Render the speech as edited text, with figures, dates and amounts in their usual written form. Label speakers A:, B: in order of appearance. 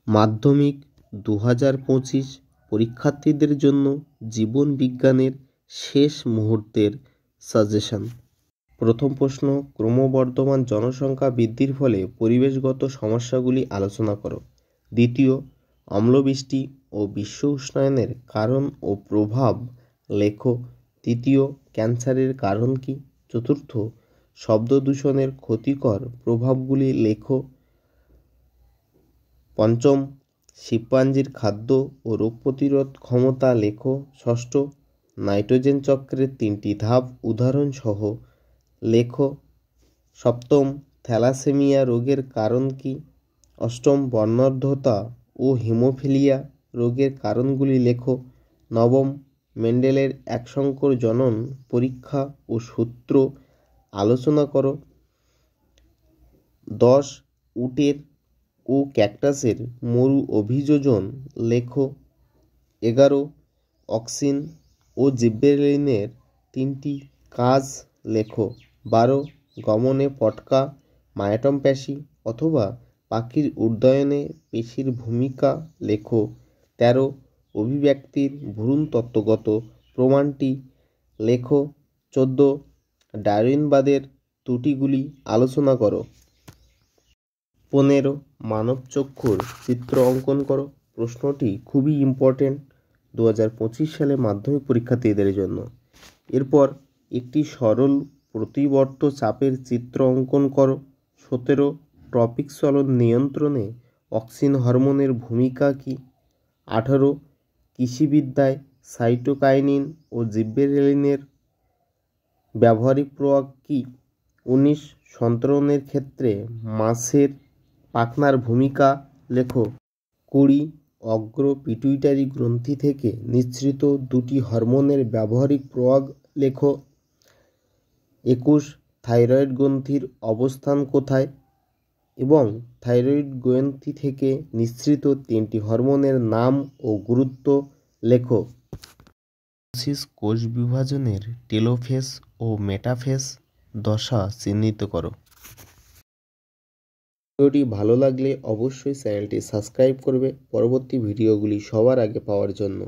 A: মাধ্যমিক 2025 পরীক্ষার্থীদের জন্য জীবন বিজ্ঞানের শেষ মুহূর্তের সাজেশন। প্রথম প্রশ্ন, ক্রমবর্ধমান জনসংখ্যা বৃদ্ধির ফলে পরিবেশগত সমস্যাগুলি আলোচনা করো। দ্বিতীয়, অম্লবৃষ্টি ও বিশ্ব উষ্ণায়নের কারণ ও প্রভাব লেখো। তৃতীয়, ক্যান্সারের কারণ কী? চতুর্থ, শব্দ দূষণের ক্ষতিকর প্রভাবগুলি লেখো। পঞ্চম, শিম্পাঞ্জির খাদ্য ও রোগ প্রতিরোধ ক্ষমতা লেখো। ষষ্ঠ, নাইট্রোজেন চক্রের 3টি ধাপ উদাহরণসহ লেখো। সপ্তম, থ্যালাসেমিয়া রোগের কারণ কী? অষ্টম, বর্ণাঢ্যতা ও হিমোফিলিয়া রোগের কারণগুলি লেখো। নবম, মেন্ডেলের একসংকর জনন পরীক্ষা ও সূত্র আলোচনা করো। 10, উটের ও ক্যাকটাসের মরু অভিযোজন লেখো। 11, অক্সিন ও জিব্বেরেলিনের 3টি কাজ লেখো। 12, গমনে পটকা, মায়াটম পেশি অথবা পাখির উড্ডয়নে পেশির ভূমিকা লেখো। 13, অভিব্যক্তির ভ্রূণতত্ত্বগত প্রমাণটি লেখো। 14, ডারউইনবাদের ত্রুটিগুলি আলোচনা করো। 15, মানব চক্ষুর চিত্র অঙ্কন করো। প্রশ্নটি খুবই ইম্পর্টেন্ট 2025 সালে মাধ্যমিক পরীক্ষার্থীদের জন্য। এরপর একটি সরল প্রতিবর্ত চাপের চিত্র অঙ্কন করো। 17, ট্রপিক চলন নিয়ন্ত্রণে অক্সিন হরমোনের ভূমিকা কী? 18, কৃষিবিদ্যায় সাইটোকাইনিন ও জিব্বেরেলিনের ব্যবহারিক প্রভাব কী? 19, সন্তরণের ক্ষেত্রে মাছের পাখনার ভূমিকা লেখো। 20, অগ্র পিটুইটারি গ্রন্থি থেকে নিঃসৃত 2টি হরমোনের ব্যবহারিক প্রভাব লেখো। 21, থাইরয়েড গ্রন্থির অবস্থান কোথায় এবং থাইরয়েড গ্রন্থি থেকে নিঃসৃত 3টি হরমোনের নাম ও গুরুত্ব লেখো। কোষ বিভাজনের টেলোফেজ ও মেটাফেজ দশা চিহ্নিত করো। ভিডিওটি ভালো লাগলে অবশ্যই চ্যানেলটি সাবস্ক্রাইব করবে পরবর্তী ভিডিওগুলি সবার আগে পাওয়ার জন্য।